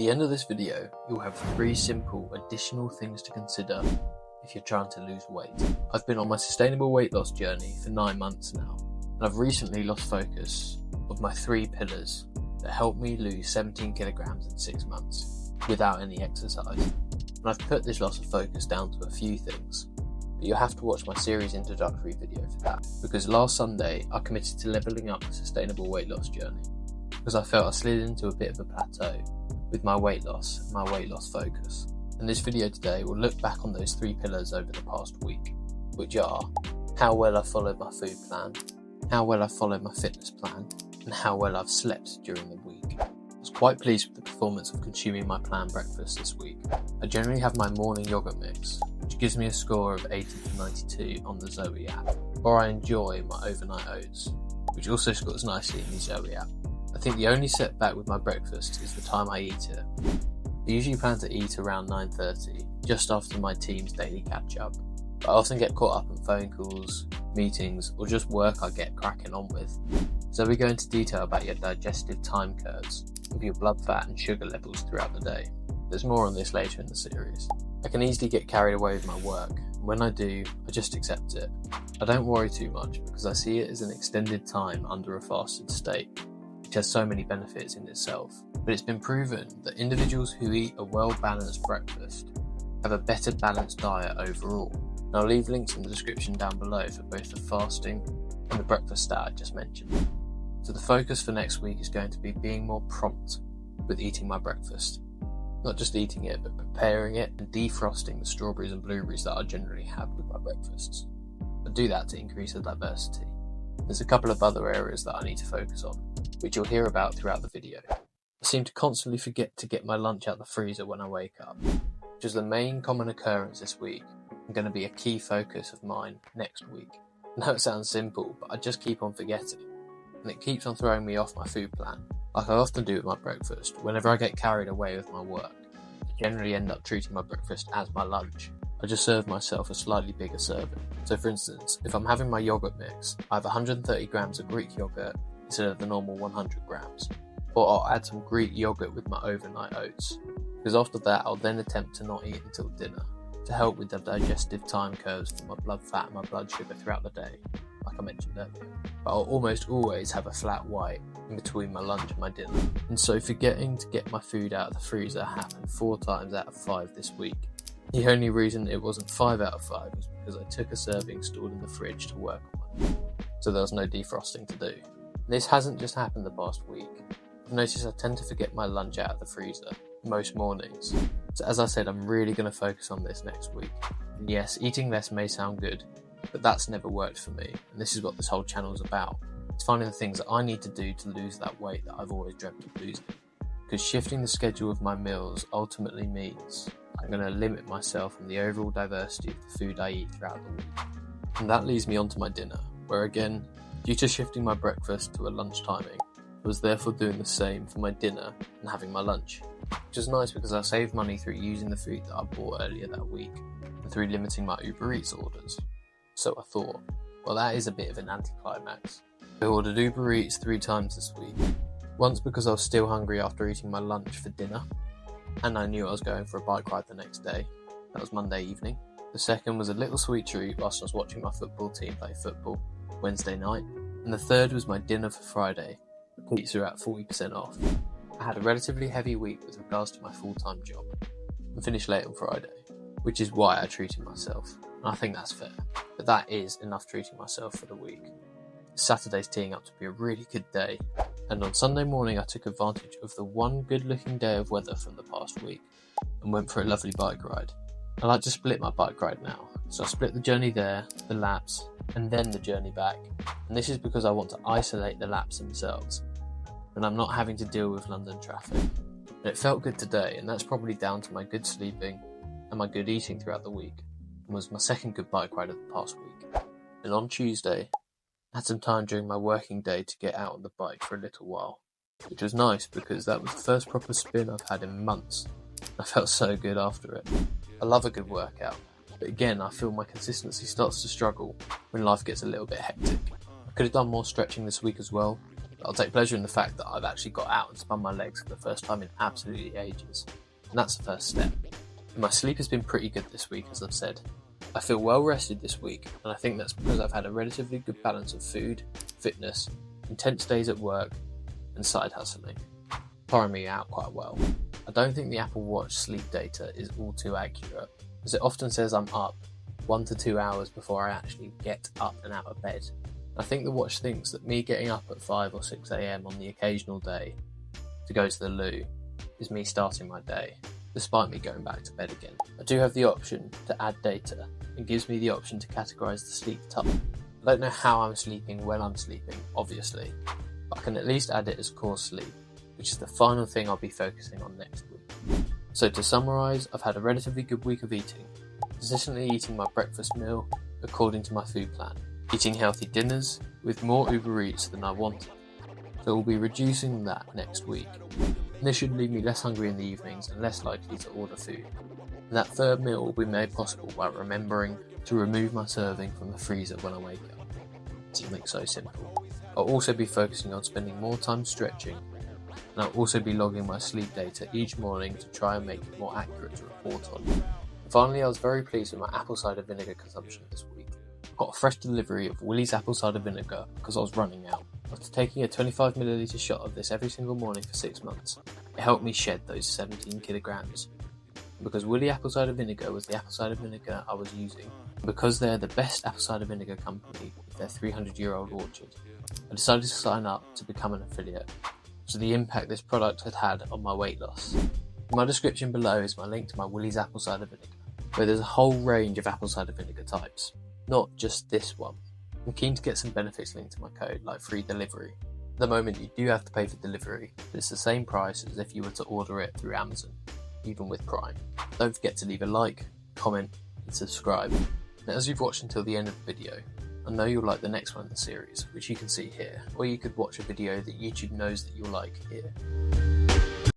the end of this video, you'll have 3 simple additional things to consider if you're trying to lose weight. I've been on my sustainable weight loss journey for 9 months now, and I've recently lost focus of my 3 pillars that helped me lose 17 kilograms in 6 months without any exercise. And I've put this loss of focus down to a few things, but you'll have to watch my series introductory video for that, because last Sunday I committed to levelling up the sustainable weight loss journey because I felt I slid into a bit of a plateau with my weight loss and my weight loss focus. And this video today will look back on those 3 pillars over the past week, which are how well I followed my food plan, how well I followed my fitness plan, and how well I've slept during the week. I was quite pleased with the performance of consuming my planned breakfast this week. I generally have my morning yogurt mix, which gives me a score of 80 to 92 on the Zoe app, or I enjoy my overnight oats, which also scores nicely in the Zoe app. I think the only setback with my breakfast is the time I eat it. I usually plan to eat around 9:30, just after my team's daily catch-up, but I often get caught up in phone calls, meetings, or just work I get cracking on with. So we go into detail about your digestive time curves of your blood fat and sugar levels throughout the day. There's more on this later in the series. I can easily get carried away with my work, and when I do, I just accept it. I don't worry too much because I see it as an extended time under a fasted state, which has so many benefits in itself. But it's been proven that individuals who eat a well-balanced breakfast have a better balanced diet overall. And I'll leave links in the description down below for both the fasting and the breakfast stat I just mentioned. So the focus for next week is going to be being more prompt with eating my breakfast. Not just eating it, but preparing it and defrosting the strawberries and blueberries that I generally have with my breakfasts. I do that to increase the diversity. There's a couple of other areas that I need to focus on, which you'll hear about throughout the video. I seem to constantly forget to get my lunch out the freezer when I wake up, which is the main common occurrence this week and going to be a key focus of mine next week. I know it sounds simple, but I just keep on forgetting, and it keeps on throwing me off my food plan, like I often do with my breakfast. Whenever I get carried away with my work, I generally end up treating my breakfast as my lunch. I just serve myself a slightly bigger serving. So for instance, if I'm having my yogurt mix, I have 130 grams of Greek yogurt instead of the normal 100 grams. Or I'll add some Greek yogurt with my overnight oats, because after that I'll then attempt to not eat until dinner to help with the digestive time curves for my blood fat and my blood sugar throughout the day, like I mentioned earlier. But I'll almost always have a flat white in between my lunch and my dinner. And so forgetting to get my food out of the freezer happened 4 times out of 5 this week. The only reason it wasn't 5 out of 5 was because I took a serving stored in the fridge to work on, so there was no defrosting to do. This hasn't just happened the past week. I've noticed I tend to forget my lunch out of the freezer most mornings. So as I said, I'm really going to focus on this next week. And yes, eating less may sound good, but that's never worked for me, and this is what this whole channel is about. It's finding the things that I need to do to lose that weight that I've always dreamt of losing. Because shifting the schedule of my meals ultimately means I'm going to limit myself from the overall diversity of the food I eat throughout the week. And that leads me on to my dinner, where again, due to shifting my breakfast to a lunch timing, I was therefore doing the same for my dinner and having my lunch, which is nice because I saved money through using the food that I bought earlier that week and through limiting my Uber Eats orders. So I thought, well, that is a bit of an anticlimax. I ordered Uber Eats 3 times this week. Once because I was still hungry after eating my lunch for dinner, and I knew I was going for a bike ride the next day. That was Monday evening. The second was a little sweet treat whilst I was watching my football team play football Wednesday night. And the third was my dinner for Friday, the pizza at 40% off. I had a relatively heavy week with regards to my full-time job and finished late on Friday, which is why I treated myself. And I think that's fair, but that is enough treating myself for the week. Saturday's teeing up to be a really good day, and on Sunday morning I took advantage of the one good looking day of weather from the past week and went for a lovely bike ride. I like to split my bike ride now, so I split the journey there, the laps, and then the journey back, and this is because I want to isolate the laps themselves, and I'm not having to deal with London traffic. And it felt good today, and that's probably down to my good sleeping and my good eating throughout the week, and was my second good bike ride of the past week. And on Tuesday, I had some time during my working day to get out on the bike for a little while, which was nice because that was the first proper spin I've had in months. I felt so good after it. I love a good workout, but again I feel my consistency starts to struggle when life gets a little bit hectic. I could have done more stretching this week as well, But I'll take pleasure in the fact that I've actually got out and spun my legs for the first time in absolutely ages. And that's the first step. And my sleep has been pretty good this week, as I've said. I feel well rested this week, and I think that's because I've had a relatively good balance of food, fitness, intense days at work, and side hustling, tiring me out quite well. I don't think the Apple Watch sleep data is all too accurate, as it often says I'm up 1 to 2 hours before I actually get up and out of bed. I think the watch thinks that me getting up at 5 or 6 AM on the occasional day to go to the loo is me starting my day, despite me going back to bed again. I do have the option to add data, and gives me the option to categorise the sleep type. I don't know how I'm sleeping when I'm sleeping, obviously, but I can at least add it as core sleep, which is the final thing I'll be focusing on next week. So to summarise, I've had a relatively good week of eating, consistently eating my breakfast meal according to my food plan, eating healthy dinners with more Uber Eats than I wanted, so we'll be reducing that next week. And this should leave me less hungry in the evenings and less likely to order food. And that third meal will be made possible by remembering to remove my serving from the freezer when I wake up. Something so simple. I'll also be focusing on spending more time stretching, and I'll also be logging my sleep data each morning to try and make it more accurate to report on. And finally, I was very pleased with my apple cider vinegar consumption this week. I got a fresh delivery of Willy's apple cider vinegar because I was running out. After taking a 25ml shot of this every single morning for 6 months, it helped me shed those 17 kilograms. And because Willy apple cider vinegar was the apple cider vinegar I was using, and because they're the best apple cider vinegar company with their 300-year-old orchard, I decided to sign up to become an affiliate, so the impact this product had had on my weight loss. In my description below is my link to my Willy's apple cider vinegar, where there's a whole range of apple cider vinegar types, not just this one. I'm keen to get some benefits linked to my code, like free delivery. At the moment you do have to pay for delivery, but it's the same price as if you were to order it through Amazon, even with Prime. Don't forget to leave a like, comment and subscribe. Now, as you've watched until the end of the video, I know you'll like the next one in the series, which you can see here, or you could watch a video that YouTube knows that you'll like here.